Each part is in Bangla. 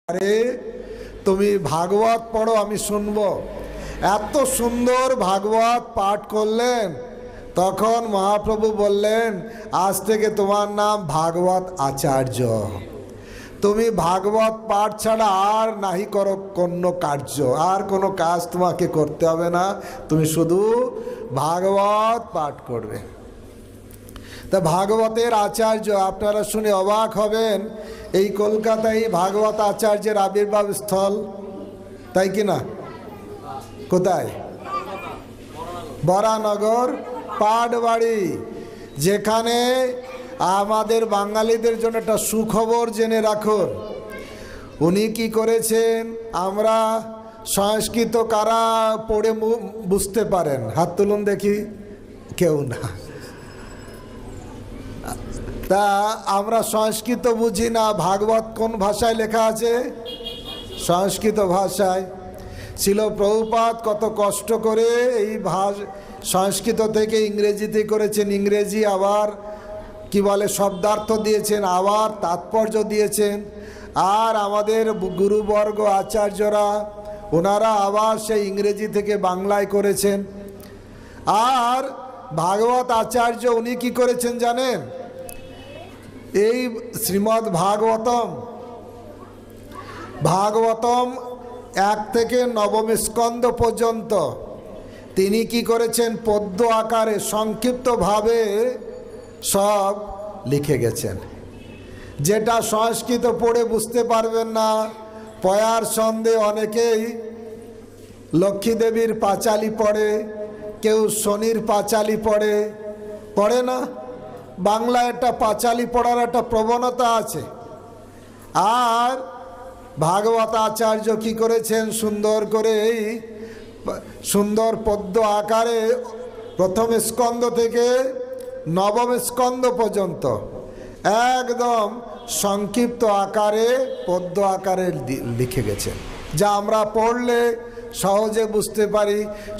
আরে তুমি ভাগবত পড়ো, আমি শুনবো। এত সুন্দর ভাগবত পাঠ করলেন। তখন মহাপ্রভু বললেন, আজ থেকে তোমার নাম ভাগবত আচার্য। তুমি ভাগবত পাঠ ছাড়া আর নাহি করো কোনো কার্য, আর কোনো কাজ তোমাকে করতে হবে না, তুমি শুধু ভাগবত পাঠ করবে। তা ভাগবতের আচার্য, আপনারা শুনে অবাক হবেন, এই কলকাতায় ভাগবত আচার্যের আবির্ভাব স্থল, তাই কি না? কোথায়? বরানগর পাটবাড়ি, যেখানে আমাদের বাঙালিদের জন্য একটা সুখবর জেনে রাখুন। উনি কি করেছেন, আমরা সংস্কৃত কারা পড়ে বুঝতে পারেন? হাত তুলুন দেখি। কেউ না। তা আমরা সংস্কৃত বুঝি না। ভাগবত কোন ভাষায় লেখা আছে? সংস্কৃত ভাষায়। ছিল প্রভুপাদ কত কষ্ট করে এই সংস্কৃত থেকে ইংরেজিতে করেছেন। ইংরেজি আবার কি বলে শব্দার্থ দিয়েছেন, আবার তাৎপর্য দিয়েছেন। আর আমাদের গুরুবর্গ আচার্যরা ওনারা আবার সেই ইংরেজি থেকে বাংলায় করেছেন। আর ভাগবত আচার্য উনি কি করেছেন জানেন? এই শ্রীমদ্ ভাগবতম 1 থেকে 9 স্কন্ধ পর্যন্ত তিনি কি করেছেন, পদ্য আকারে সংক্ষিপ্তভাবে সব লিখে গেছেন। যেটা সংস্কৃত পড়ে বুঝতে পারবেন না। পয়ার সন্ধে অনেকেই লক্ষ্মী দেবীর পাঁচালি পড়ে, কেউ শনির পাঁচালি পড়ে না? বাংলায় একটা পাঁচালি পড়ার একটা প্রবণতা আছে। আর ভাগবত আচার্য কি করেছেন, সুন্দর করে এই সুন্দর পদ্য আকারে 1ম স্কন্ধ থেকে 9ম স্কন্ধ পর্যন্ত একদম সংক্ষিপ্ত আকারে পদ্য আকারে লিখে গেছেন, যা আমরা পড়লে সহজে বুঝতে পারি।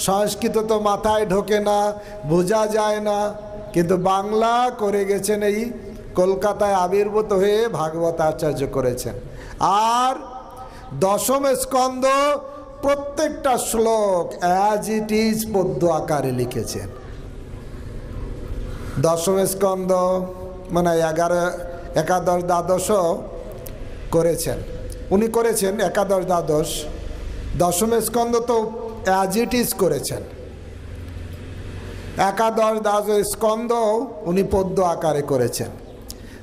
সংস্কৃত তো মাথায় ঢোকে না, বোঝা যায় না, কিন্তু বাংলা করে গেছেন। এই কলকাতায় আবির্ভূত হয়ে ভাগবত আচার্য করেছেন। আর 10ম স্কন্ধ প্রত্যেকটা শ্লোক অ্যাজ ইট ইজ পদ্য আকারে লিখেছেন। 10ম স্কন্ধ মানে 11, 11, 12 করেছেন উনি, করেছেন 11, 12। 10ম স্কন্ধ তো অ্যাজ ইট ইজ করেছেন। 11, 12 স্কন্ধ উনি পদ্য আকারে করেছেন।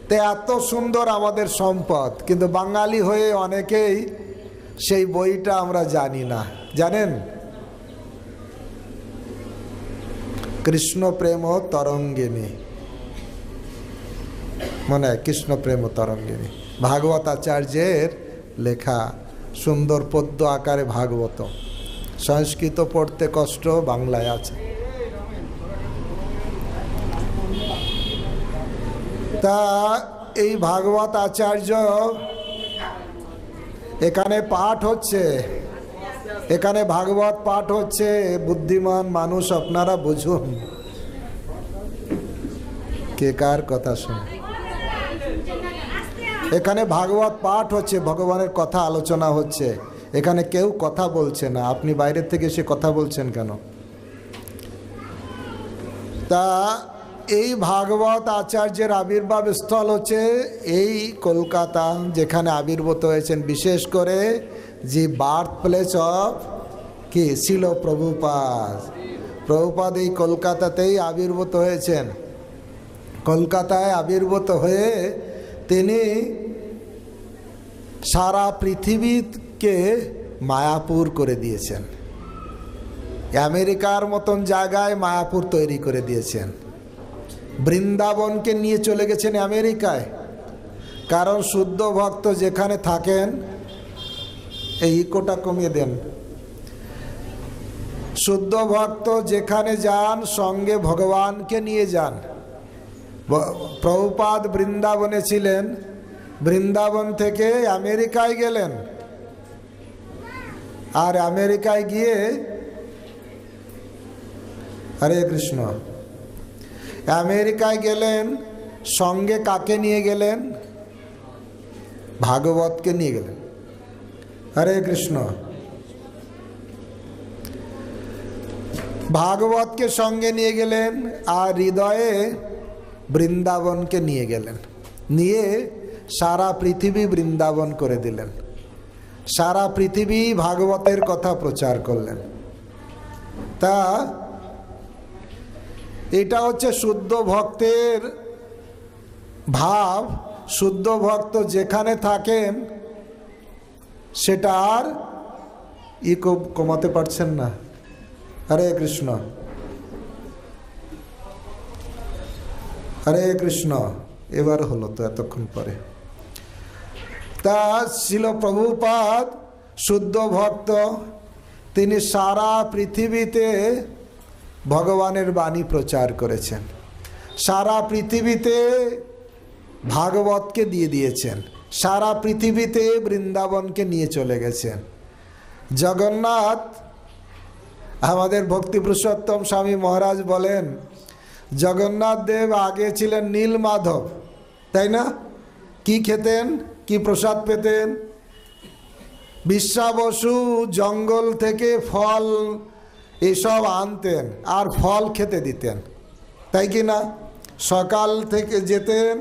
তো এত সুন্দর আমাদের সম্পদ, কিন্তু বাঙালি হয়ে অনেকেই সেই বইটা আমরা জানি না। জানেন? কৃষ্ণ প্রেম তরঙ্গিনী, মানে কৃষ্ণ প্রেম তরঙ্গিনী ভাগবত আচার্যের লেখা সুন্দর পদ্য আকারে ভাগবত। সংস্কৃত পড়তে কষ্ট, বাংলায় আছে। তা এই ভাগবত আচার্য এখানে পাঠ হচ্ছে, এখানে ভাগবত পাঠ হচ্ছে। বুদ্ধিমান মানুষ আপনারা বুঝুন, কে কার কথা শুনে। এখানে ভাগবত পাঠ হচ্ছে, ভগবানের কথা আলোচনা হচ্ছে। এখানে কেউ কথা বলছে না। আপনি বাইরের থেকে এসে কথা বলছেন কেন? তা এই ভাগবত আচার্যের আবির্ভাব স্থল হচ্ছে এই কলকাতা, যেখানে আবির্ভূত হয়েছেন। বিশেষ করে যে বার্থ প্লেস অফ কি ছিল প্রভুপাদ এই কলকাতাতেই আবির্ভূত হয়েছেন। কলকাতায় আবির্ভূত হয়ে তিনি সারা পৃথিবীকে মায়াপুর করে দিয়েছেন। আমেরিকার মতন জায়গায় মায়াপুর তৈরি করে দিয়েছেন। বৃন্দাবনকে নিয়ে চলে গেছেন আমেরিকায়। কারণ শুদ্ধ ভক্ত যেখানে থাকেন, এই ইকোটা কমিয়ে দেন। শুদ্ধ ভক্ত যেখানে যান সঙ্গে ভগবানকে নিয়ে যান। প্রভুপাদ বৃন্দাবনে ছিলেন, বৃন্দাবন থেকে আমেরিকায় গেলেন। আর আমেরিকায় গিয়ে হরে কৃষ্ণ, আমেরিকায় গেলেন, সঙ্গে কাকে নিয়ে গেলেন? ভাগবতকে নিয়ে গেলেন। হরে কৃষ্ণ। ভাগবতকে সঙ্গে নিয়ে গেলেন আর হৃদয়ে বৃন্দাবনকে নিয়ে গেলেন, নিয়ে সারা পৃথিবী বৃন্দাবন করে দিলেন, সারা পৃথিবী ভাগবতের কথা প্রচার করলেন। তা এটা হচ্ছে শুদ্ধ ভক্তের ভাব। শুদ্ধ ভক্ত যেখানে থাকেন সেটা আর কমাতে পারছেন না। হরে কৃষ্ণ, হরে কৃষ্ণ। এবার হলো তো এতক্ষণ পরে। তা ছিল প্রভুপাদ শুদ্ধ ভক্ত, তিনি সারা পৃথিবীতে ভগবানের বাণী প্রচার করেছেন, সারা পৃথিবীতে ভাগবতকে দিয়ে দিয়েছেন, সারা পৃথিবীতে বৃন্দাবনকে নিয়ে চলে গেছেন। জগন্নাথ, আমাদের ভক্তি পুরুষোত্তম স্বামী মহারাজ বলেন, জগন্নাথ দেব আগে ছিলেন নীল মাধব, তাই না? কি খেতেন, কি প্রসাদ পেতেন? বিশ্বাবসু জঙ্গল থেকে ফল এসব আনতেন আর ফল খেতে দিতেন, তাই কি না? সকাল থেকে যেতেন,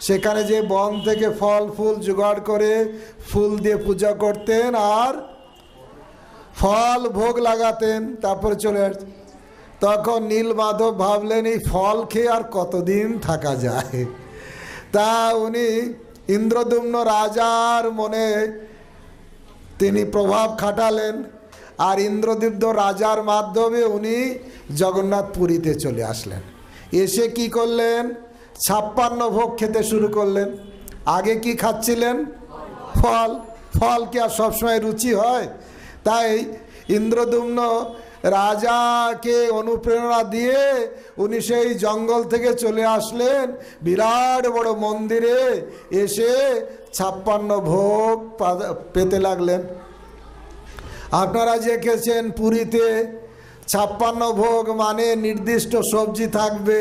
সেখানে যে বন থেকে ফল ফুল জোগাড় করে ফুল দিয়ে পূজা করতেন আর ফল ভোগ লাগাতেন, তারপরে চলে আসতেন। তখন নীলমাধব ভাবলেন এই ফল খেয়ে আর কতদিন থাকা যায়। তা উনি ইন্দ্রদ্যুম্ন রাজার মনে তিনি প্রভাব খাটালেন, আর ইন্দ্রদ্যুম্ন রাজার মাধ্যমে উনি জগন্নাথ পুরীতে চলে আসলেন। এসে কি করলেন? 56 ভোগ খেতে শুরু করলেন। আগে কি খাচ্ছিলেন? ফল। ফল কি আর সবসময় রুচি হয়? তাই ইন্দ্রদ্যুম্ন রাজাকে অনুপ্রেরণা দিয়ে উনি সেই জঙ্গল থেকে চলে আসলেন, বিরাট বড় মন্দিরে এসে 56 ভোগ পেতে লাগলেন। আপনারা দেখেছেন পুরীতে 56 ভোগ মানে নির্দিষ্ট সবজি থাকবে,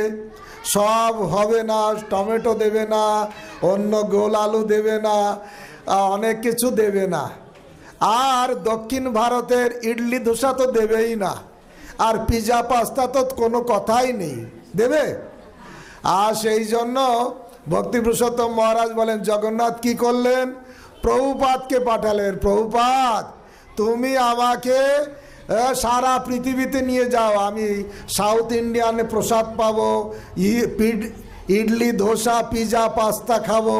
সব হবে না, টমেটো দেবে না, অন্য গোল আলু দেবে না, অনেক কিছু দেবে না। আর দক্ষিণ ভারতের ইডলি ধোসা তো দেবেই না, আর পিজা পাস্তা তো কোনো কথাই নেই, দেবে? আর সেই জন্য ভক্তি পুরুষোত্তম মহারাজ বলেন, জগন্নাথ কি করলেন? প্রভুপাদকে পাঠালেন, প্রভুপাদ তুমি আমাকে সারা পৃথিবীতে নিয়ে যাও, আমি সাউথ ইন্ডিয়ানে প্রসাদ পাবো, ইডলি ধোসা পিজা পাস্তা খাবো।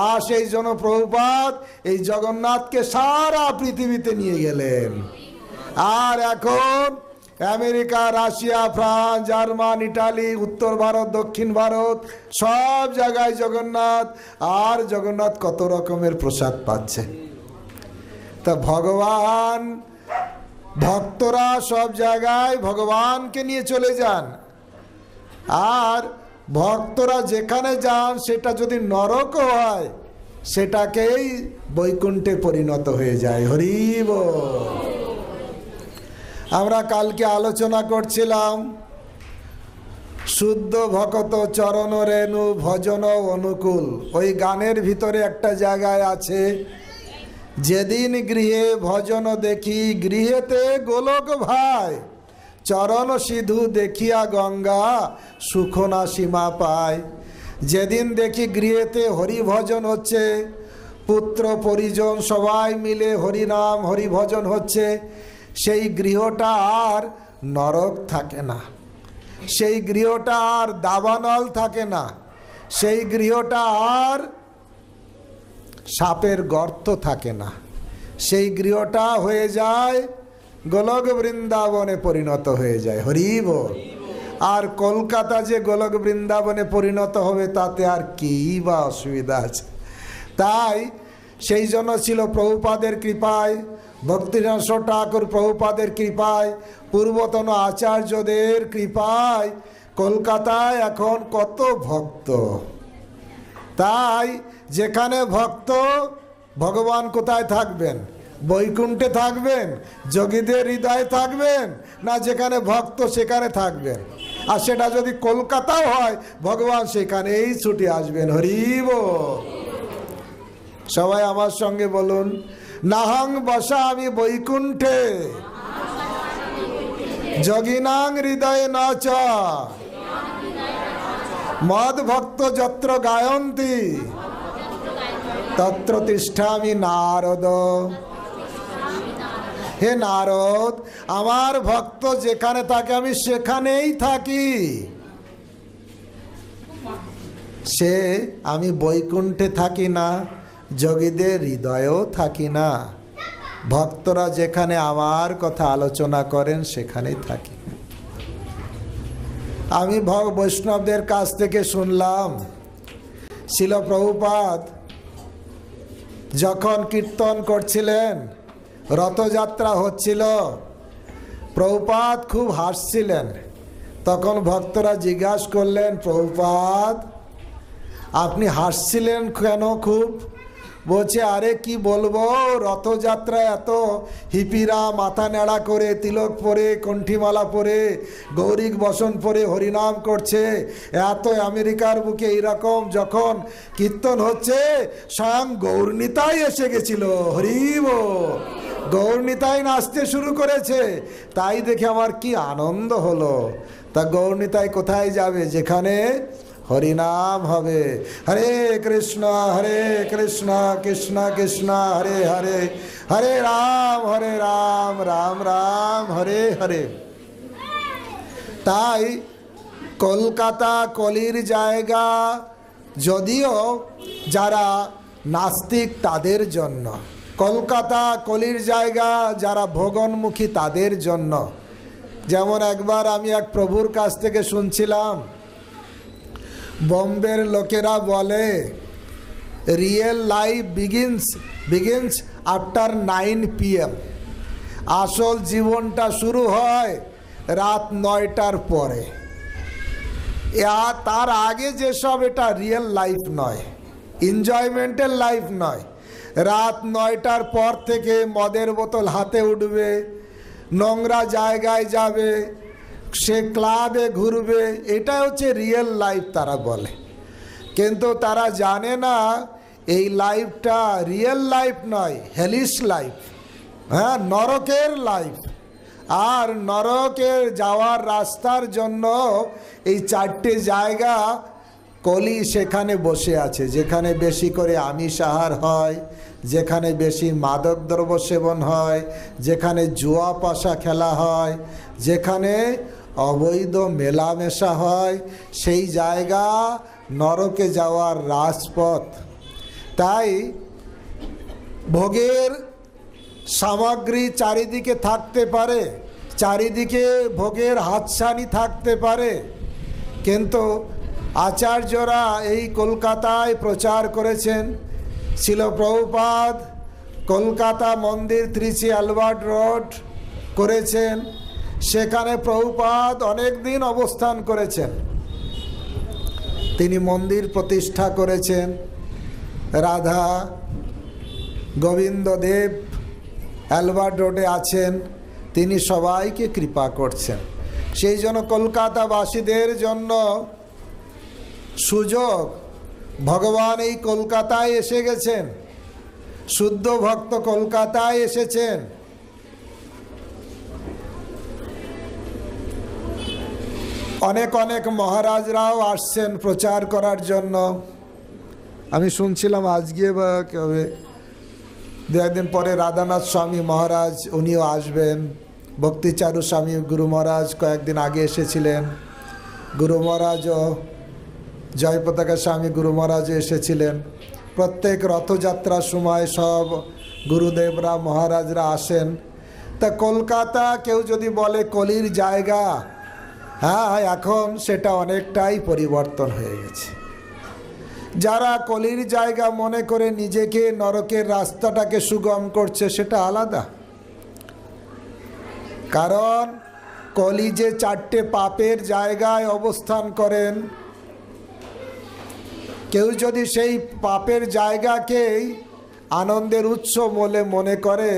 আর সেই জন্য প্রভুপাদ এই জগন্নাথকে সারা পৃথিবীতে নিয়ে গেলেন। আর এখন America, Russia, France, German, Italy, উত্তর ভারত, দক্ষিণ ভারত সব জায়গায় জগন্নাথ, আর জগন্নাথ কত রকমের প্রসাদ পাচ্ছে। তা ভগবান, ভক্তরা সব জায়গায় ভগবানকে নিয়ে চলে যান, আর ভক্তরা যেখানে যান সেটা যদি নরক হয় সেটাকেই বৈকুণ্ঠে পরিণত হয়ে যায়। হরি বল। আমরা কালকে আলোচনা করছিলাম শুদ্ধ ভকত চরণ রেণু ভজন অনুকূল। ওই গানের ভিতরে একটা জায়গায় আছে, যেদিন গৃহে ভজন দেখি গৃহেতে গোলক ভাই, চরণ সিধু দেখিয়া গঙ্গা সুখ না সীমা পায়। যেদিন দেখি গৃহেতে হরি ভজন হচ্ছে, পুত্র পরিজন সবাই মিলে হরি নাম হরি ভজন হচ্ছে, সেই গৃহটা আর নরক থাকে না, সেই গৃহটা আর দাবানল থাকে না, সেই গৃহটা আর সাপের গর্ত থাকে না, সেই গৃহটা হয়ে যায় গোলক বৃন্দাবনে পরিণত হয়ে যায়। হরি বল। আর কলকাতা যে গোলক বৃন্দাবনে পরিণত হবে তাতে আর কি বা অসুবিধা আছে? তাই সেই জন্য ছিল প্রভুপাদের কৃপায়, ভক্তিনাথ ঠাকুর প্রভুপাদের কৃপায়, পূর্বতন আচার্যদের কৃপায় কলকাতায় এখন কত ভক্ত। তাই যেখানে ভক্ত, ভগবান কোথায় থাকবেন? বৈকুণ্ঠে থাকবেন, যোগীদের হৃদয়ে থাকবেন, না যেখানে ভক্ত সেখানে থাকবেন? আর সেটা যদি কলকাতাও হয়, ভগবান সেখানেই ছুটে আসবেন। হরি বল। সবাই আমার সঙ্গে বলুন, নাহং বসামি বৈকুণ্ঠে যোগিনাং হৃদয়ে নচ মদ ভক্ত যত্র গায়ন্তি তত্র তিষ্ঠামি নারদ। হে নারদ, আমার ভক্ত যেখানে থাকে আমি সেখানেই থাকি। সে আমি বৈকুণ্ঠে থাকি না, যোগীদের হৃদয়েও থাকি না। ভক্তরা যেখানে আমার কথা আলোচনা করেন সেখানেই থাকি। আমি বৈষ্ণবদের কাছ থেকে শুনলাম, শিল প্রভুপাদ যখন কীর্তন করছিলেন, রথযাত্রা হচ্ছিল, প্রভুপাদ খুব হাসছিলেন। তখন ভক্তরা জিজ্ঞাসা করলেন, প্রভুপাদ আপনি হাসছিলেন কেন? খুব বলছে, আরে কি বলবো, রথযাত্রায় এত হিপিরা মাথা নেড়া করে, তিলক পরে, কণ্ঠিমালা পরে, গৌরিক বসন পরে হরিনাম করছে। এত আমেরিকার বুকে এইরকম যখন কীর্তন হচ্ছে, স্বয়ং গৌরনীতাই এসে গেছিল। হরিব, গৌরনীতাই নাচতে শুরু করেছে। তাই দেখে আমার কি আনন্দ হলো। তা গৌরনীতাই কোথায় যাবে? যেখানে হরিনাম হবে। হরে কৃষ্ণ কৃষ্ণ কৃষ্ণ হরে হরে, হরে রাম রাম রাম হরে হরে। তাই কলকাতা কলির জায়গা, যদিও যারা নাস্তিক তাদের জন্য। কলকাতা কলির জায়গা যারা ভোগনমুখী তাদের জন্য। যেমন একবার আমি এক প্রভুর কাছ থেকে শুনছিলাম, বম্বের লোকেরা বলে real life begins after 9 PM। আসল জীবনটা শুরু হয় রাত 9টার পরে। তার আগে যেসব, এটা রিয়েল লাইফ নয়, এনজয়মেন্টের লাইফ নয়। রাত 9টার পর থেকে মদের বোতল হাতে উঠবে, নোংরা জায়গায় যাবে, সে ক্লাবে ঘুরবে। এটা হচ্ছে রিয়েল লাইফ তারা বলে। কিন্তু তারা জানে না এই লাইফটা রিয়েল লাইফ নয়, হেলিশ লাইফ। হ্যাঁ, নরকের লাইফ। আর নরকের যাওয়ার রাস্তার জন্য এই 4টে জায়গা কলি সেখানে বসে আছে। যেখানে বেশি করে আমিষ আহার হয়, যেখানে বেশি মাদক দ্রব্য সেবন হয়, যেখানে জুয়া পাশা খেলা হয়, যেখানে অবৈধ মেলামেশা হয়, সেই জায়গা নরকে যাওয়ার রাজপথ। তাই ভোগের সামগ্রী চারিদিকে থাকতে পারে, চারিদিকে ভোগের হাতছানি থাকতে পারে, কিন্তু আচার্যরা এই কলকাতায় প্রচার করেছেন। শিল প্রভুপাদ কলকাতা মন্দির, ত্রিচি অ্যালবার্ট রোড করেছেন। সেখানে প্রভুপাদ অনেক দিন অবস্থান করেছেন। তিনি মন্দির প্রতিষ্ঠা করেছেন। রাধা গোবিন্দ দেব অ্যালবার্ট রোডে আছেন, তিনি সবাইকে কৃপা করছেন। সেই জন্য কলকাতাবাসীদের জন্য সুযোগ, ভগবান এই কলকাতায় এসে গেছেন, শুদ্ধ ভক্ত কলকাতায় এসেছেন। অনেক অনেক মহারাজরাও আসছেন প্রচার করার জন্য। আমি শুনছিলাম আজকে বা কবে, 2 দিন পরে রাধানাথ স্বামী মহারাজ উনিও আসবেন। ভক্তিচারু স্বামী গুরু মহারাজ কয়েকদিন আগে এসেছিলেন। গুরু মহারাজও, জয়পতাকা স্বামী গুরু মহারাজও এসেছিলেন। প্রত্যেক রথযাত্রার সময় সব গুরুদেবরা মহারাজরা আসেন। তা কলকাতা কেউ যদি বলে কলির জায়গা, হ্যাঁ, এখন সেটা অনেকটাই পরিবর্তন হয়ে গেছে। যারা কলির জায়গা মনে করে নিজেকে নরকের রাস্তাটাকে সুগম করছে, সেটা আলাদা। কারণ কলি যে 4টে পাপের জায়গায় অবস্থান করেন, কেউ যদি সেই পাপের জায়গাকেই আনন্দের উৎস বলে মনে করে,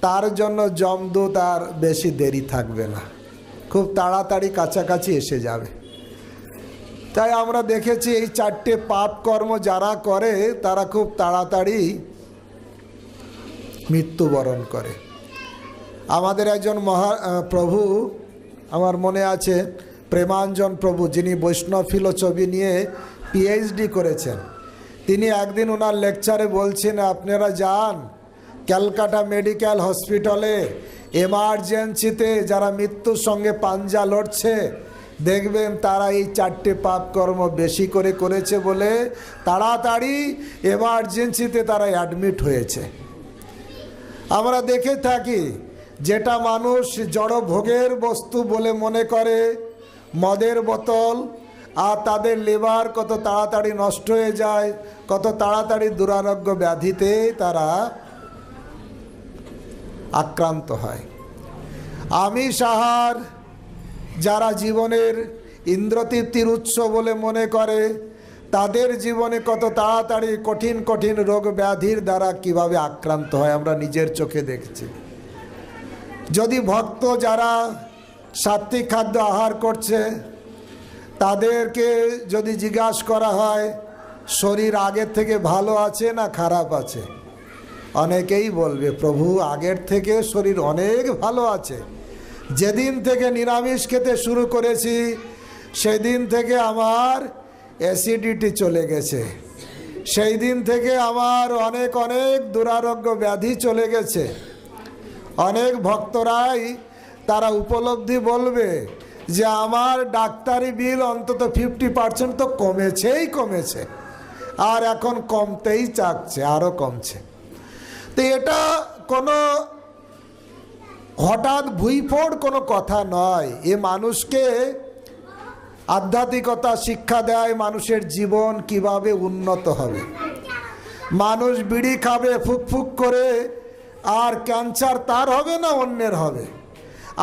তার জন্য যমদূত আর বেশি দেরি থাকবে না, খুব তাড়াতাড়ি কাছাকাছি এসে যাবে। তাই আমরা দেখেছি এই 4টে পাপ কর্ম যারা করে তারা খুব তাড়াতাড়ি মৃত্যুবরণ করে। আমাদের একজন প্রভু, আমার মনে আছে প্রেমাঞ্জন প্রভু, যিনি বৈষ্ণব ফিলোসফি নিয়ে পিএইচডি করেছেন, তিনি একদিন ওনার লেকচারে বলছেন, আপনারা যান ক্যালকাটা মেডিকেল হসপিটালে, এমার্জেন্সিতে যারা মৃত্যুর সঙ্গে পাঞ্জা লড়ছে, দেখবেন তারা এই 4টে পাপ কর্ম বেশি করে করেছে বলে তাড়াতাড়ি এমার্জেন্সিতে তারা অ্যাডমিট হয়েছে। আমরা দেখে থাকি যেটা মানুষ জড় ভোগের বস্তু বলে মনে করে, মদের বোতল, আর তাদের লিভার কত তাড়াতাড়ি নষ্ট হয়ে যায়, কত তাড়াতাড়ি দুরারোগ্য ব্যাধিতে তারা আক্রান্ত হয়। আমিষ আহার যারা জীবনের ইন্দ্রতৃপ্তির উৎস বলে মনে করে, তাদের জীবনে কত তাড়াতাড়ি কঠিন কঠিন রোগ ব্যাধির দ্বারা কিভাবে আক্রান্ত হয় আমরা নিজের চোখে দেখছি। যদি ভক্ত যারা সাত্বিক খাদ্য আহার করছে, তাদেরকে যদি জিজ্ঞাসা করা হয় শরীর আগের থেকে ভালো আছে না খারাপ আছে, অনেকেই বলবে প্রভু আগের থেকে শরীর অনেক ভালো আছে। যেদিন থেকে নিরামিষ খেতে শুরু করেছি সেদিন থেকে আমার অ্যাসিডিটি চলে গেছে, সেই দিন থেকে আমার অনেক অনেক দুরারোগ্য ব্যাধি চলে গেছে। অনেক ভক্তরাই তারা উপলব্ধি বলবে যে আমার ডাক্তারি বিল অন্তত 50% তো কমেছে, আর এখন কমতেই চাচ্ছে, আরও কমছে। তো এটা কোনো হঠাৎ ভুইফোড় কোনো কথা নয়। এ মানুষকে আধ্যাত্মিকতা শিক্ষা দেয়, মানুষের জীবন কিভাবে উন্নত হবে। মানুষ বিড়ি খাবে ফুক করে, আর ক্যান্সার তার হবে না অন্যের হবে।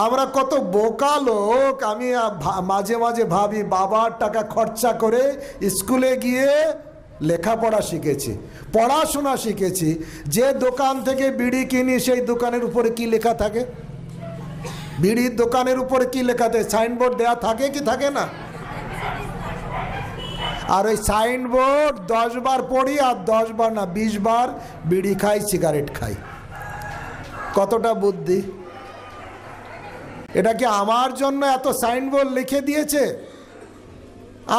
আমরা কত বোকা লোক। আমি মাঝে মাঝে ভাবি, বাবার টাকা খরচা করে স্কুলে গিয়ে লেখাপড়া শিখেছি, পড়াশোনা শিখেছি, যে দোকান থেকে বিড়ি কিনি সেই দোকানের উপরে কি লেখা থাকে? বিড়ির দোকানের উপরে কি লেখা থাকে? সাইনবোর্ড দেয়া থাকে কি থাকে না? আর ওই সাইনবোর্ড 10 বার পড়ি, আর 10 বার না 20 বার বিড়ি খাই, সিগারেট খাই। কতটা বুদ্ধি! এটা কি আমার জন্য এত সাইনবোর্ড লিখে দিয়েছে?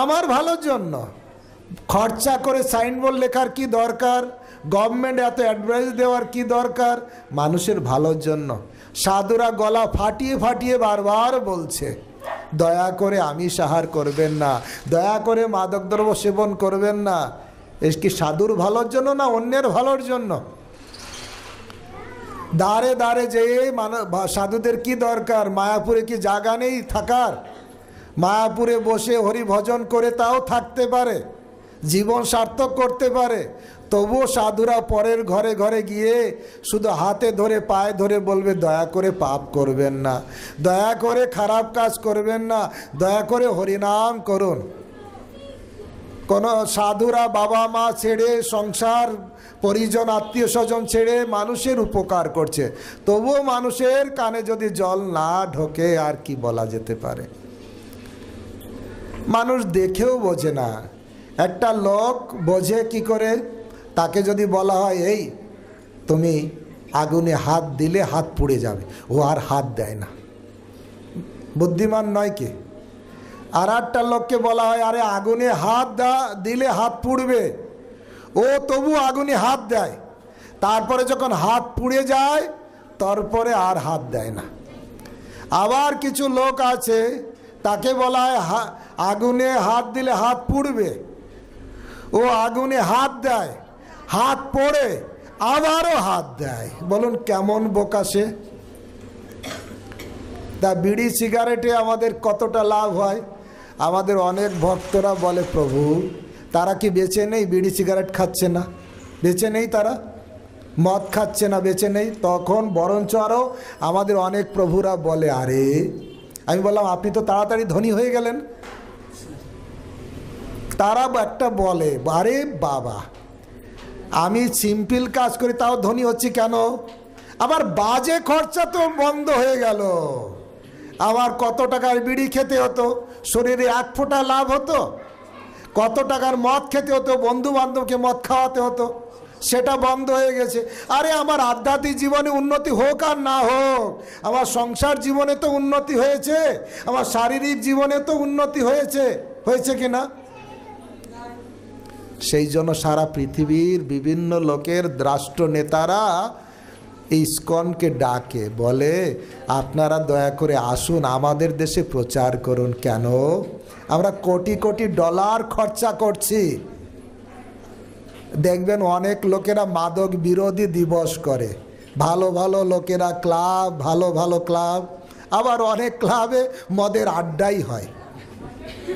আমার ভালোর জন্য। খরচা করে সাইনবোর্ড লেখার কি দরকার? গভর্নমেন্ট এত অ্যাডভাইস দেওয়ার কি দরকার? মানুষের ভালোর জন্য। সাধুরা গলা ফাটিয়ে ফাটিয়ে বারবার বলছে, দয়া করে আমিষ আহার করবেন না, দয়া করে মাদক দ্রব্য সেবন করবেন না। এর কি সাধুর ভালোর জন্য না অন্যের ভালোর জন্য? দাঁড়ে দাঁড়ে যেয়ে সাধুদের কি দরকার? মায়াপুরে কি জায়গা নেই থাকার? মায়াপুরে বসে হরি ভজন করে তাও থাকতে পারে, জীবন সার্থক করতে পারে। তবুও সাধুরা পরের ঘরে ঘরে গিয়ে শুধু হাতে ধরে পায়ে ধরে বলবে, দয়া করে পাপ করবেন না, দয়া করে খারাপ কাজ করবেন না, দয়া করে হরিনাম করুন। কোন সাধুরা বাবা মা ছেড়ে, সংসার পরিজন আত্মীয় স্বজন ছেড়ে মানুষের উপকার করছে, তবুও মানুষের কানে যদি জল না ঢোকে আর কি বলা যেতে পারে? মানুষ দেখেও বোঝে না। একটা লোক বোঝে কি করে? তাকে যদি বলা হয়, এই তুমি আগুনে হাত দিলে হাত পুড়ে যাবে, ও আর হাত দেয় না। বুদ্ধিমান নয় কি? আর একটা লোককে বলা হয়, আরে আগুনে হাত দিলে হাত পুড়বে, ও তবু আগুনে হাত দেয়। তারপরে যখন হাত পুড়ে যায় তারপরে আর হাত দেয় না। আবার কিছু লোক আছে, তাকে বলা হয় আগুনে হাত দিলে হাত পুড়বে, ও আগুনে হাত দেয়, হাত পড়ে আবারও হাত দেয়। বলুন কেমন বোকা সে? তা বিড়ি সিগারেটে আমাদের কতটা লাভ হয়? আমাদের অনেক ভক্তরা বলে, প্রভু তারা কি বেঁচে নেই? বিড়ি সিগারেট খাচ্ছে না, বেঁচে নেই? তারা মদ খাচ্ছে না, বেঁচে নেই? তখন বরঞ্চ আরও আমাদের অনেক প্রভুরা বলে, আরে আমি বললাম আপনি তো তাড়াতাড়ি ধনী হয়ে গেলেন। তারা একটা বলে, আরে বাবা আমি সিম্পল কাজ করি তাও ধনী হচ্ছি কেন? আবার বাজে খরচা তো বন্ধ হয়ে গেল। আমার কত টাকার বিড়ি খেতে হতো, শরীরে 1 ফোঁটা লাভ হতো। কত টাকার মদ খেতে হতো, বন্ধু বান্ধবকে মদ খাওয়াতে হতো, সেটা বন্ধ হয়ে গেছে। আরে আমার আধ্যাত্মিক জীবনে উন্নতি হোক আর না হোক, আমার সংসার জীবনে তো উন্নতি হয়েছে, আমার শারীরিক জীবনে তো উন্নতি হয়েছে, হয়েছে কিনা? সেই জন্য সারা পৃথিবীর বিভিন্ন লোকের রাষ্ট্র নেতারা ইসকনকে ডাকে, বলে আপনারা দয়া করে আসুন আমাদের দেশে প্রচার করুন। কেন? আমরা কোটি কোটি ডলার খরচা করছি। দেখবেন অনেক লোকেরা মাদক বিরোধী দিবস করে, ভালো ভালো লোকেরা ক্লাব, ভালো ভালো ক্লাব, আবার অনেক ক্লাবে মদের আড্ডাই হয়।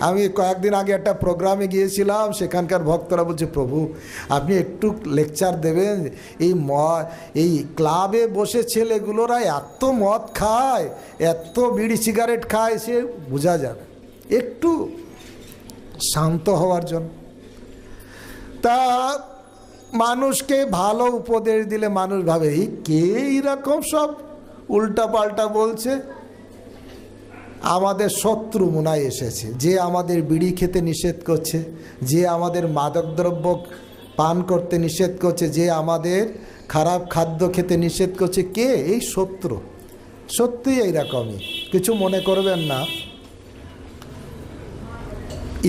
আমি কয়েকদিন আগে একটা প্রোগ্রামে গিয়েছিলাম, সেখানকার ভক্তরা বলছে প্রভু আপনি একটু লেকচার দেবেন, এই ক্লাবে বসে ছেলেগুলোরা এত মদ খায়, এত বিড়ি সিগারেট খায়, সে বোঝা যাবে, একটু শান্ত হওয়ার জন্য। তা মানুষকে ভালো উপদেশ দিলে মানুষ ভাবে এই কে এইরকম সব উল্টা পাল্টা বলছে। আমাদের শত্রু মনায় এসেছে, যে আমাদের বিড়ি খেতে নিষেধ করছে, যে আমাদের মাদকদ্রব্য পান করতে নিষেধ করছে, যে আমাদের খারাপ খাদ্য খেতে নিষেধ করছে। কে? এই শত্রু। সত্যি এইরকমই, কিছু মনে করবেন না।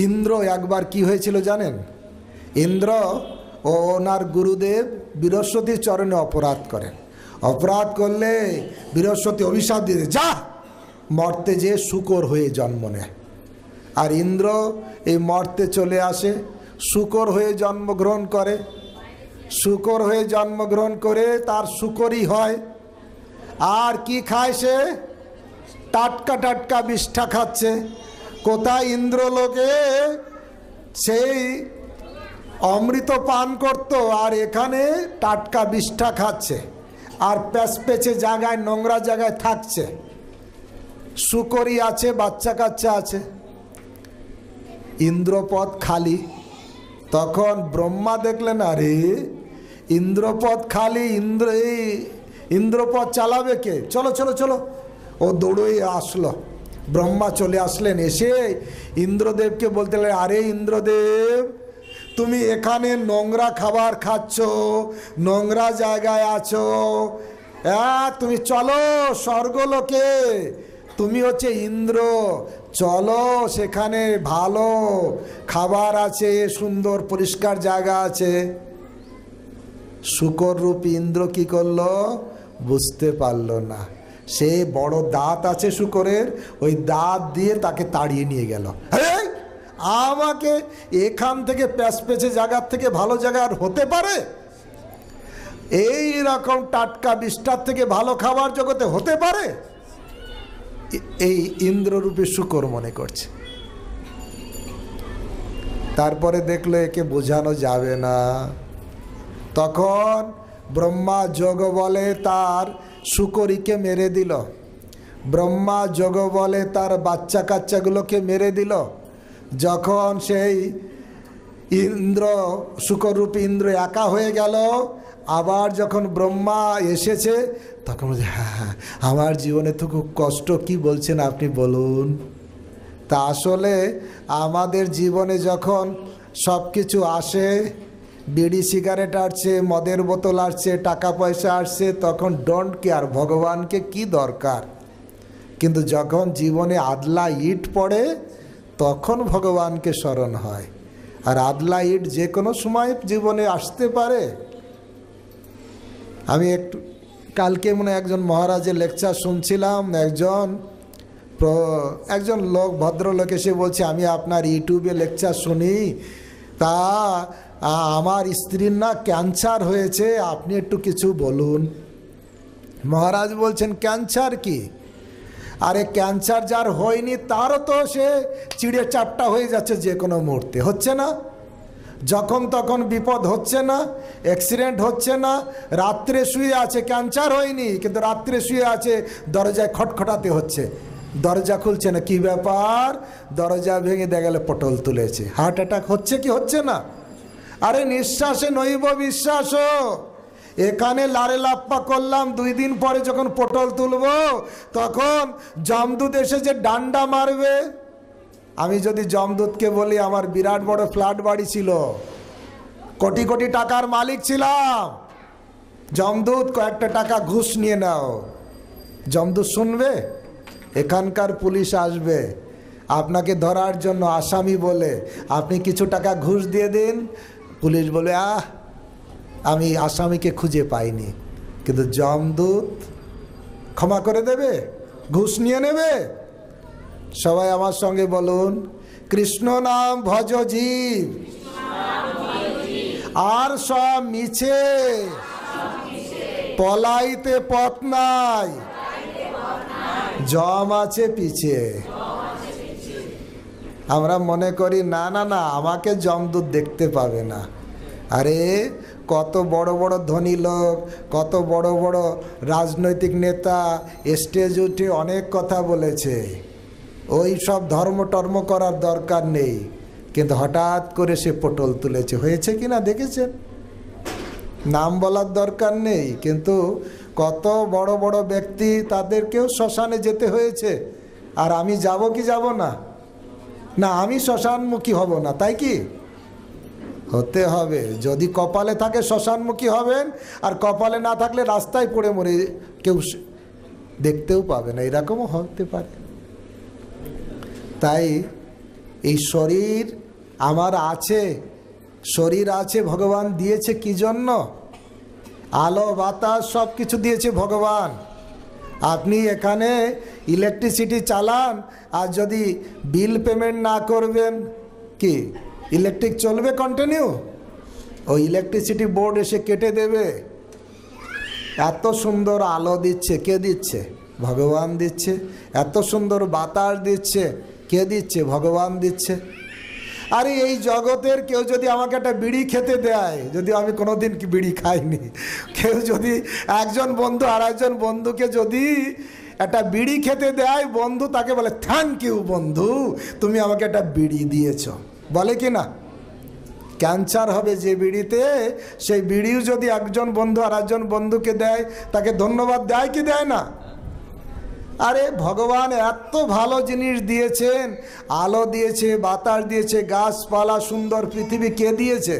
ইন্দ্র একবার কি হয়েছিল জানেন? ইন্দ্র ও ওনার গুরুদেব বৃহস্পতির চরণে অপরাধ করেন। অপরাধ করলে বৃহস্পতি অভিশাপ দিয়ে যা মর্তে যে শূকর হয়ে জন্ম নেয়। আর ইন্দ্র এই মর্তে চলে আসে, শূকর হয়ে জন্মগ্রহণ করে। শূকর হয়ে জন্মগ্রহণ করে তার শূকরই হয়। আর কি খায় সে? টাটকা টাটকা বিষ্ঠা খাচ্ছে। কোথায় ইন্দ্রলোকে সেই অমৃত পান করত, আর এখানে টাটকা বিষ্ঠা খাচ্ছে, আর প্যাচপেচে জায়গায়, নোংরা জায়গায় থাকছে। শূকরই আছে, বাচ্চা কাচ্চা আছে, ইন্দ্রপদ খালি। তখন ব্রহ্মা দেখলেন আরে ইন্দ্রপদ খালি, ইন্দ্রপদ চালাবে কে? চলো চলো চলো। ও দৌড়ে আসলো, ব্রহ্মা চলে আসলেন। এসে ইন্দ্রদেবকে বলতে লাগলেন আরে ইন্দ্রদেব, তুমি এখানে নোংরা খাবার খাচ্ছ, নোংরা জায়গায় আছো, তুমি চলো স্বর্গলোকে, তুমি হচ্ছে ইন্দ্র, চলো সেখানে ভালো খাবার আছে, সুন্দর পরিষ্কার জায়গা আছে। শূকর রূপী ইন্দ্র কি করলো? বুঝতে পারলো না। সে বড় দাঁত আছে শূকরের, ওই দাঁত দিয়ে তাকে তাড়িয়ে নিয়ে গেল। আমাকে এখান থেকে প্যাচপেচে জায়গার থেকে ভালো জায়গা আর হতে পারে? এই রকম টাটকা বিষ্ঠার থেকে ভালো খাবার জগতে হতে পারে? এই ইন্দ্ররূপী শূকর মনে করছে। তারপরে দেখলো একে বোঝানো যাবে না। তখন ব্রহ্মা যোগ বলে তার শূকরীকে মেরে দিল। ব্রহ্মা যোগ বলে তার বাচ্চা কাচ্চাগুলোকে মেরে দিল। যখন সেই ইন্দ্র, শূকররূপী ইন্দ্র একা হয়ে গেল, আবার যখন ব্রহ্মা এসেছে তখন বলছে হ্যাঁ আমার জীবনে তো খুব কষ্ট, কি বলছেন আপনি বলুন। তা আসলে আমাদের জীবনে যখন সব কিছু আসে, বিড়ি সিগারেট আসছে, মদের বোতল আসছে, টাকা পয়সা আসছে, তখন ডোন্ট কেয়ার ভগবানকে কি দরকার। কিন্তু যখন জীবনে আদলা ইট পড়ে তখন ভগবানকে স্মরণ হয়। আর আদলা ইট যে কোনো সময় জীবনে আসতে পারে। আমি একটু কালকে মনে একজন মহারাজের লেকচার শুনছিলাম, একজন লোক, ভদ্রলোক এসে বলছে আমি আপনার ইউটিউবে লেকচার শুনি, তা আমার স্ত্রীর না ক্যান্সার হয়েছে, আপনি একটু কিছু বলুন। মহারাজ বলছেন ক্যান্সার কি? আরে ক্যান্সার যার হয়নি তারও তো সে চিড়ে চাপটা হয়ে যাচ্ছে যে কোনো মুহূর্তে, হচ্ছে না? যখন তখন বিপদ হচ্ছে না, অ্যাক্সিডেন্ট হচ্ছে না, রাত্রে শুয়ে আছে, ক্যান্সার হয়নি কিন্তু রাত্রে শুয়ে আছে, দরজায় খটখটাতে হচ্ছে, দরজা খুলছে না, কি ব্যাপার? দরজা ভেঙে দেখা গেলে পটল তুলেছে। হার্ট অ্যাটাক হচ্ছে কি হচ্ছে না? আরে নিঃশ্বাসে নৈব বিশ্বাস, এখানে লারে লাপ্পা করলাম, 2 দিন পরে যখন পটল তুলব তখন যমদূত এসে যে ডান্ডা মারবে। আমি যদি যমদূতকে বলি আমার বিরাট বড় ফ্ল্যাট বাড়ি ছিল, কোটি কোটি টাকার মালিক ছিলাম, যমদূত কয়েকটা টাকা ঘুষ নিয়ে নাও। যমদূত শুনবে? এখানকার পুলিশ আসবে আপনাকে ধরার জন্য আসামি বলে, আপনি কিছু টাকা ঘুষ দিয়ে দিন, পুলিশ বলে আমি আসামিকে খুঁজে পাইনি। কিন্তু যমদূত ক্ষমা করে দেবে? ঘুষ নিয়ে নেবে? সবাই আমার সঙ্গে বলুন, কৃষ্ণ নাম ভজ জীব, আর সব মিছে, পলাইতে পথ নাই, জম আছে পিছে। আমরা মনে করি না না না, আমাকে যমদূত দেখতে পাবে না। আরে কত বড় বড় ধনী লোক, কত বড় বড় রাজনৈতিক নেতা স্টেজ উঠে অনেক কথা বলেছে, ওই সব ধর্ম টর্ম করার দরকার নেই। কিন্তু হঠাৎ করে সে পটল তুলেছে, হয়েছে কি না দেখেছেন? নাম বলার দরকার নেই, কিন্তু কত বড় বড় ব্যক্তি, তাদেরকেও শ্মশানে যেতে হয়েছে। আর আমি যাব কি যাব না? না, আমি শ্মশানমুখী হব না, তাই কি? হতে হবে। যদি কপালে থাকে শ্মশানমুখী হবেন, আর কপালে না থাকলে রাস্তায় পড়ে মরে কেউ দেখতেও পাবে না, এরকমও হতে পারে। তাই এই শরীর আমার আছে, শরীর আছে ভগবান দিয়েছে কি জন্য? আলো বাতাস সব কিছু দিয়েছে ভগবান। আপনি এখানে ইলেকট্রিসিটি চালান, আর যদি বিল পেমেন্ট না করবেন, কি ইলেকট্রিক চলবে কন্টিনিউ? ওই ইলেকট্রিসিটি বোর্ড এসে কেটে দেবে। এত সুন্দর আলো দিচ্ছে, কে দিচ্ছে? ভগবান দিচ্ছে। এত সুন্দর বাতাস দিচ্ছে, কে দিচ্ছে? ভগবান দিচ্ছে। আরে এই জগতের কেউ যদি আমাকে একটা বিড়ি খেতে দেয়, যদি আমি কোনোদিন বিড়ি খাইনি, কেউ যদি একজন বন্ধু আর একজন বন্ধুকে যদি একটা বিড়ি খেতে দেয়, বন্ধু তাকে বলে থ্যাংক ইউ বন্ধু, তুমি আমাকে একটা বিড়ি দিয়েছ, বলে কি না? ক্যান্সার হবে যে বিড়িতে, সেই বিড়িও যদি একজন বন্ধু আর একজন বন্ধুকে দেয়, তাকে ধন্যবাদ দেয় কি দেয় না? আরে ভগবান এত ভালো জিনিস দিয়েছেন, আলো দিয়েছে, বাতাস দিয়েছে, গাছপালা, সুন্দর পৃথিবী, কে দিয়েছে?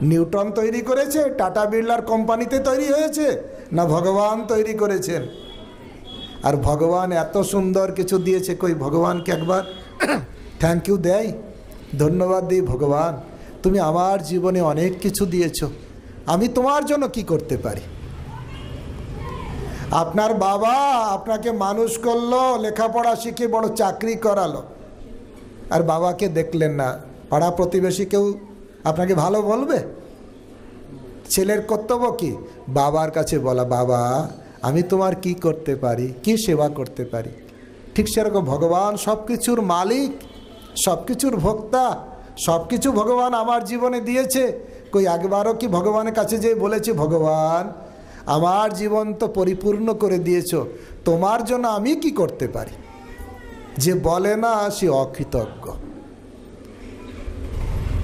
নিউটন তৈরি করেছে? টাটা বিড়লার কোম্পানিতে তৈরি হয়েছে? না ভগবান তৈরি করেছেন? আর ভগবান এত সুন্দর কিছু দিয়েছে, কই ভগবানকে একবার থ্যাংক ইউ দেয়, ধন্যবাদ দিই, ভগবান তুমি আমার জীবনে অনেক কিছু দিয়েছ, আমি তোমার জন্য কি করতে পারি? আপনার বাবা আপনাকে মানুষ করলো, লেখাপড়া শিখে বড় চাকরি করালো, আর বাবাকে দেখলেন না, পাড়া প্রতিবেশী কেউ আপনাকে ভালো বলবে? ছেলের কর্তব্য কি? বাবার কাছে বলা, বাবা আমি তোমার কি করতে পারি, কি সেবা করতে পারি? ঠিক সেরকম ভগবান সব কিছুর মালিক, সব কিছুর ভোক্তা, সব কিছু ভগবান আমার জীবনে দিয়েছে। কই একবারও কি ভগবানের কাছে যেয়ে বলেছি, ভগবান আমার জীবন তো পরিপূর্ণ করে দিয়েছ, তোমার জন্য আমি কি করতে পারি? যে বলে না সে অকৃতজ্ঞ।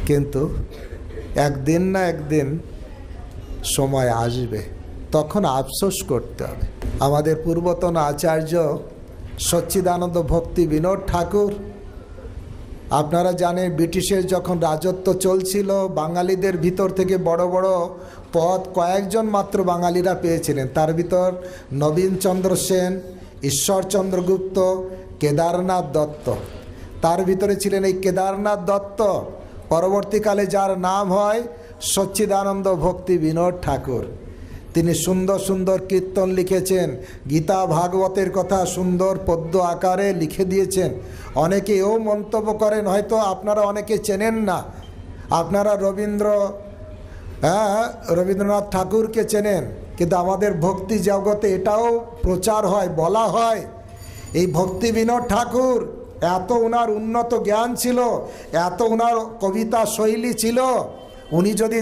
কিন্তু একদিন না একদিন সময় আসবে, তখন আফসোস করতে হবে। আমাদের পূর্বতন আচার্য সচ্চিদানন্দ ভক্তি বিনোদ ঠাকুর, আপনারা জানেন ব্রিটিশের যখন রাজত্ব চলছিল, বাঙালিদের ভিতর থেকে বড় বড় পদ কয়েকজন মাত্র বাঙালিরা পেয়েছিলেন। তার ভিতর নবীনচন্দ্র সেন, ঈশ্বরচন্দ্র গুপ্ত, কেদারনাথ দত্ত। তার ভিতরে ছিলেন এই কেদারনাথ দত্ত। পরবর্তীকালে যার নাম হয় সচ্চিদানন্দ ভক্তি বিনোদ ঠাকুর। তিনি সুন্দর সুন্দর কীর্তন লিখেছেন, গীতা ভাগবতের কথা সুন্দর পদ্য আকারে লিখে দিয়েছেন। অনেকে এও মন্তব্য করেন, হয়তো আপনারা অনেকে চেনেন না, আপনারা রবীন্দ্রনাথ ঠাকুরকে চেনেন, কিন্তু আমাদের ভক্তি জগতে এটাও প্রচার হয়, বলা হয় এই ভক্তি বিনোদ ঠাকুর এত ওনার উন্নত জ্ঞান ছিল, এত ওনার কবিতা শৈলী ছিল, উনি যদি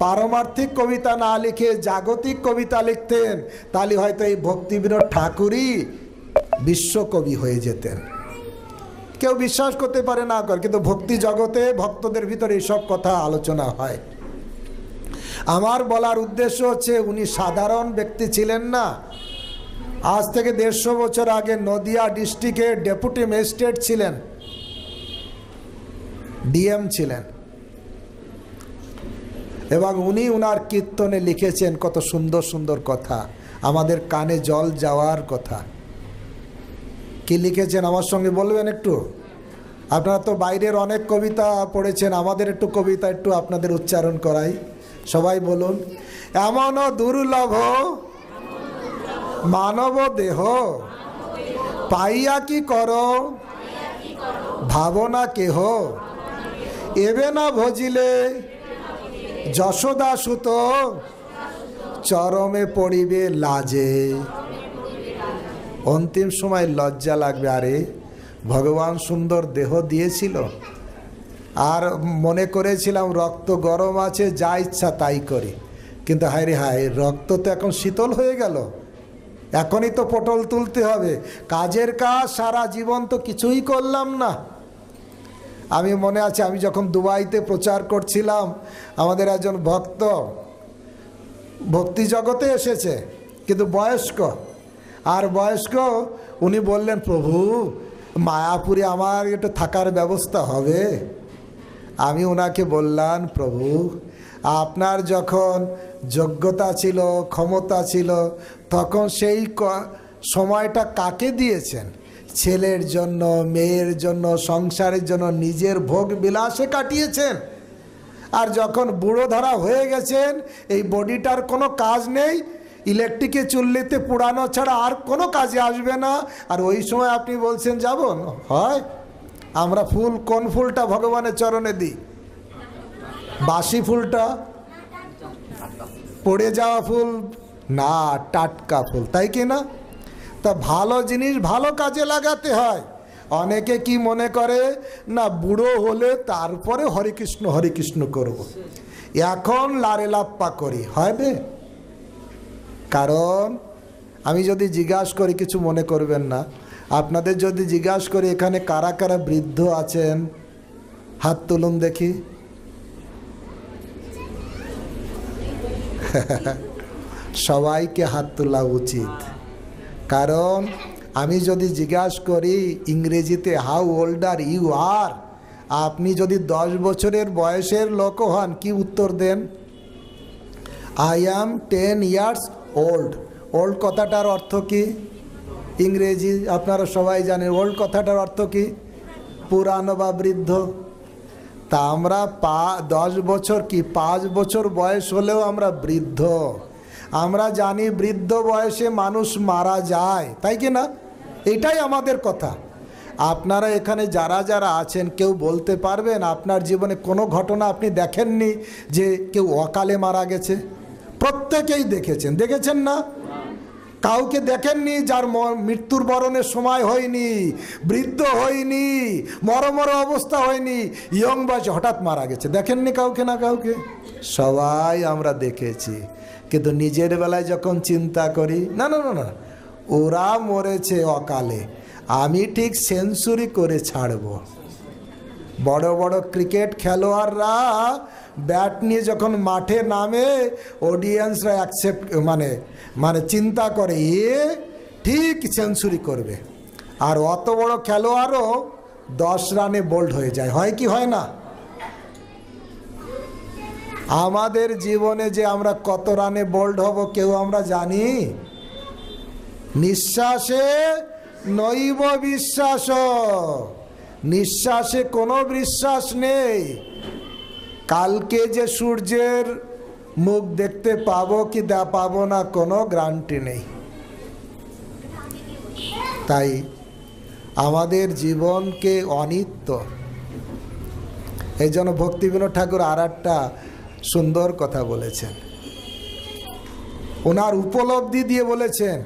পারমার্থিক কবিতা না লিখে জাগতিক কবিতা লিখতেন, তাহলে হয়তো এই ভক্তি বিনোদ ঠাকুরই বিশ্বকবি হয়ে যেতেন। কেউ বিশ্বাস করতে পারে না করে, কিন্তু ভক্তি জগতে ভক্তদের ভিতরে এইসব কথা আলোচনা হয়। আমার বলার উদ্দেশ্য হচ্ছে, উনি সাধারণ ব্যক্তি ছিলেন না। আজ থেকে 150 বছর আগে নদিয়া ডিস্ট্রিক্টের ডেপুটি ম্যাজিস্ট্রেট ছিলেন, ডিএম ছিলেন। এবং উনি উনার কীর্তনে লিখেছেন কত সুন্দর সুন্দর কথা, আমাদের কানে জল যাওয়ার কথা। কি লিখেছেন আমার সঙ্গে বলবেন একটু? আপনারা তো বাইরের অনেক কবিতা পড়েছেন, আমাদের একটু কবিতা একটু আপনাদের উচ্চারণ করাই। সবাই বলুন। এমনও দুর্লভ মানব দেহ পাইয়া কি করো ভাবনা কেহ, এবে না ভজিলে যশোদা সুত চরমে পড়িবে লাজে। অন্তিম সময় লজ্জা লাগবে, আরে ভগবান সুন্দর দেহ দিয়েছিল আর মনে করেছিলাম রক্ত গরম আছে, যা ইচ্ছা তাই করি, কিন্তু হায় রে হায়, রক্ত তো এখন শীতল হয়ে গেল, এখনই তো পটল তুলতে হবে, কাজের কাজ সারা জীবন তো কিছুই করলাম না। আমি মনে আছে আমি যখন দুবাইতে প্রচার করছিলাম, আমাদের একজন ভক্ত ভক্তি জগতে এসেছে কিন্তু বয়স্ক, আর বয়স্ক উনি বললেন, প্রভু মায়াপুরে আমার একটু থাকার ব্যবস্থা হবে? আমি ওনাকে বললাম, প্রভু আপনার যখন যোগ্যতা ছিল, ক্ষমতা ছিল, তখন সেই সময়টা কাকে দিয়েছেন? ছেলের জন্য, মেয়ের জন্য, সংসারের জন্য, নিজের ভোগ বিলাসে কাটিয়েছেন। আর যখন বুড়ো ধরা হয়ে গেছেন, এই বডিটার কোনো কাজ নেই, ইলেকট্রিকে চুল্লিতে পুড়ানো ছাড়া আর কোনো কাজে আসবে না, আর ওই সময় আপনি বলছেন যাব? হয় আমরা ফুল, কোন ফুলটা ভগবানের চরণে দিই? বাসি ফুলটা, পড়ে যাওয়া ফুল না, টাটকা ফুল, তাই কি না? তা ভালো জিনিস ভালো কাজে লাগাতে হয়। অনেকে কি মনে করে, না বুড়ো হলে তারপরে হরে কৃষ্ণ করব, এখন লারে লাপ্পা করি, হবে? কারণ আমি যদি জিজ্ঞাসা করি, কিছু মনে করবেন না, আপনাদের যদি জিজ্ঞাসা করি এখানে কারা কারা বৃদ্ধ আছেন, হাত তুলুন দেখি। সবাইকে হাত তোলা উচিত, কারণ আমি যদি জিজ্ঞাসা করি ইংরেজিতে হাউ ওল্ড আর ইউ আর, আপনি যদি 10 বছরের বয়সের লোক হন, কি উত্তর দেন? I am 10 years old. Old কথাটার অর্থ কি? ইংরেজি আপনারা সবাই জানেন। ওল্ড কথাটার অর্থ কি? পুরানো বা বৃদ্ধ। তা আমরা 10 বছর কি 5 বছর বয়স হলেও আমরা বৃদ্ধ। আমরা জানি বৃদ্ধ বয়সে মানুষ মারা যায়, তাই কি না? এটাই আমাদের কথা। আপনারা এখানে যারা যারা আছেন, কেউ বলতে পারবেন আপনার জীবনে কোনো ঘটনা আপনি দেখেননি যে কেউ অকালে মারা গেছে? প্রত্যেকেই দেখেছেন, দেখেছেন না? কাউকে দেখেননি যার মৃত্যুর বরণের সময় হয়নি, বৃদ্ধ হয়নি, মরমর অবস্থা হয়নি, ইয়ং বয়সে হঠাৎ মারা গেছে, দেখেননি কাউকে না কাউকে? সবাই আমরা দেখেছি, কিন্তু নিজের বেলায় যখন চিন্তা করি, না না না না, ওরা মরেছে অকালে, আমি ঠিক সেঞ্চুরি করে ছাড়ব। বড় বড় ক্রিকেট খেলোয়াড়রা ব্যাট নিয়ে যখন মাঠে নামে, অডিয়েন্সরা অ্যাকসেপ্ট মানে চিন্তা করে এ ঠিক সেঞ্চুরি করবে, আর অত বড় খেলোয়াড়ও 10 রানে বোল্ড হয়ে যায়, হয় কি হয় না? আমাদের জীবনে যে আমরা কত রানে বোল্ড হব কেউ আমরা জানি? নিঃশ্বাসে নৈব বিশ্বাস, নিঃশ্বাসে কোনো বিশ্বাস নেই। কালকে যে সূর্যের মুখ দেখতে পাবো কি পাবো না, কোনো গ্যারান্টি নেই। তাই আমাদের জীবনকে অনিত্য। এই জন্য ভক্তিবিনোদ ঠাকুর আর একটা সুন্দর কথা বলেছেন, ওনার উপলব্ধি দিয়ে বলেছেন,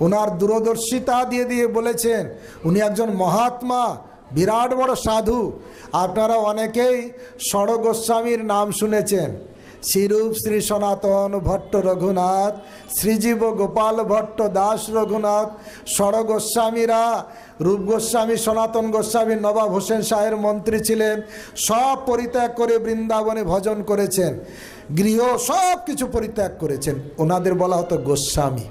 ওনার দূরদর্শিতা দিয়ে বলেছেন। উনি একজন মহাত্মা, বিরাট বড় সাধু। আপনারা অনেকেই ষড় গোস্বামীর নাম শুনেছেন। শ্রীরূপ শ্রী সনাতন ভট্ট রঘুনাথ, শ্রীজীব গোপাল ভট্ট দাস রঘুনাথ, ষড় গোস্বামীরা, রূপ গোস্বামী, সনাতন গোস্বামী, নবাব হোসেন শাহের মন্ত্রী ছিলেন। সব পরিত্যাগ করে বৃন্দাবনে ভজন করেছেন, গৃহ সব কিছু পরিত্যাগ করেছেন, ওনাদের বলা হতো গোস্বামী।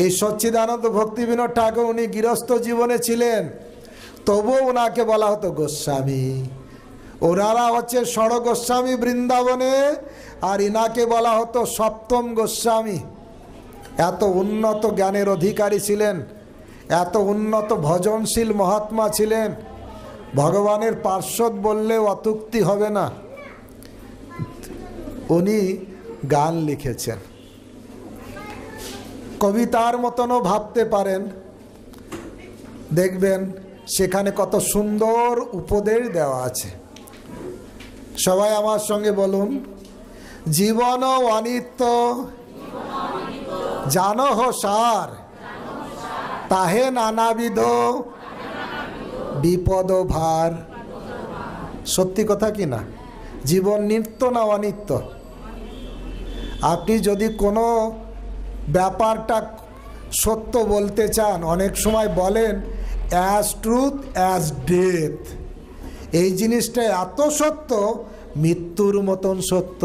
এই সচ্চিদানন্দ ভক্তিবিনোদ ঠাকুর উনি গৃহস্থ জীবনে ছিলেন, তবুও ওনাকে বলা হতো গোস্বামী। ওনারা হচ্ছে ষড় গোস্বামী বৃন্দাবনে, আর ইনাকে বলা হতো সপ্তম গোস্বামী। এত উন্নত জ্ঞানের অধিকারী ছিলেন, এত উন্নত ভজনশীল মহাত্মা ছিলেন, ভগবানের পার্শ্বদ বললেও অত্যুক্তি হবে না। উনি গান লিখেছেন, কবিতার মতনও ভাবতে পারেন। দেখবেন সেখানে কত সুন্দর উপদেশ দেওয়া আছে। সবাই আমার সঙ্গে বলুন, জীবন অনিত্য জানহ সার, তাহে নানাবিধ বিপদ ভার। সত্যি কথা কি না? জীবন নিত্য না অনিত্য? আপনি যদি কোনো ব্যাপারটা সত্য বলতে চান, অনেক সময় বলেন অ্যাজ ট্রুথ অ্যাজ ডেথ। এই জিনিসটা এত সত্য, মৃত্যুর মতন সত্য।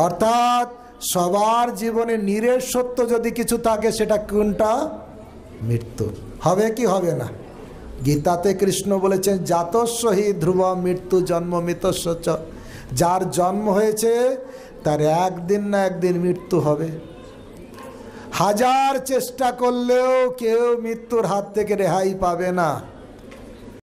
অর্থাৎ সবার জীবনে নিরেট সত্য যদি কিছু থাকে, সেটা কোনটা? মৃত্যু। হবে কি হবে না? গীতাতে কৃষ্ণ বলেছেন জাতস্য হি ধ্রুব মৃত্যু জন্ম মৃতস্য চ। যার জন্ম হয়েছে তার একদিন না একদিন মৃত্যু হবে। হাজার চেষ্টা করলেও কেউ মৃত্যুর হাত থেকে রেহাই পাবে না।